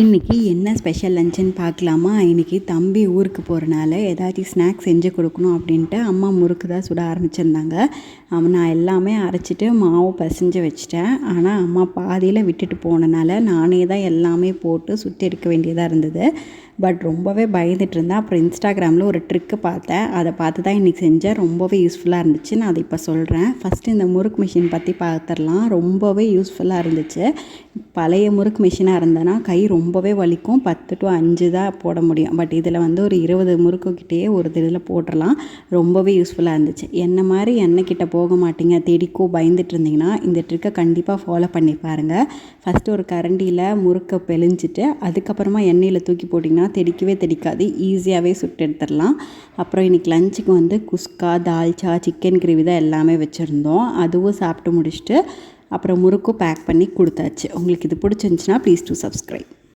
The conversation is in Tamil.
இன்றைக்கி என்ன ஸ்பெஷல் லஞ்சுன்னு பார்க்கலாமா? இன்றைக்கி தம்பி ஊருக்கு போகிறனால ஏதாச்சும் ஸ்நாக்ஸ் செஞ்சு கொடுக்கணும் அப்படின்ட்டு அம்மா முறுக்கு தான் சுட ஆரம்பிச்சிருந்தாங்க. நான் எல்லாமே அரைச்சிட்டு மாவு பசைஞ்சு வச்சிட்டேன். ஆனால் அம்மா பாதியில் விட்டுட்டு போனனால நானே தான் எல்லாமே போட்டு சுட்டு எடுக்க வேண்டியதாக இருந்தது. பட் ரொம்பவே பயந்துட்டு இருந்தேன். அப்புறம் இன்ஸ்டாகிராமில் ஒரு ட்ரிக்கு பார்த்தேன். அதை பார்த்து தான் இன்றைக்கி செஞ்சேன். ரொம்பவே யூஸ்ஃபுல்லாக இருந்துச்சு. நான் அதை இப்போ சொல்கிறேன். ஃபஸ்ட்டு இந்த முறுக்கு மிஷின் பற்றி பார்த்துடலாம். ரொம்பவே யூஸ்ஃபுல்லாக இருந்துச்சு. பழைய முறுக்கு மிஷினாக இருந்தேன்னா கை ரொம்பவே வலிக்கும். 10 to 5 தான் போட முடியும். பட் இதில் வந்து ஒரு 20 முறுக்குக்கிட்டேயே ஒரு இதில் போட்டுடலாம். ரொம்பவே யூஸ்ஃபுல்லாக இருந்துச்சு. என்ன மாதிரி எண்ணெய்கிட்ட போக மாட்டீங்க, தெடிக்கோ பயந்துட்டு இருந்தீங்கன்னா இந்த ட்ரிக்கை கண்டிப்பாக ஃபாலோ பண்ணி பாருங்கள். ஃபஸ்ட்டு ஒரு கரண்டியில் முறுக்கை பிழிஞ்சிட்டு அதுக்கப்புறமா எண்ணெயில் தூக்கி போட்டிங்கன்னா தெடிக்கவே தெடிக்காது. ஈஸியாகவே சுட்டு எடுத்துடலாம். அப்புறம் இன்றைக்கி லஞ்சுக்கு வந்து குஸ்கா, தால்ச்சா, சிக்கன் கிரேவி தான் எல்லாமே வச்சுருந்தோம். அதுவும் சாப்பிட்டு முடிச்சுட்டு அப்புறம் முறுக்கும் பேக் பண்ணி கொடுத்தாச்சு. உங்களுக்கு இது பிடிச்சிருந்துச்சுன்னா ப்ளீஸ் டு சப்ஸ்கிரைப்.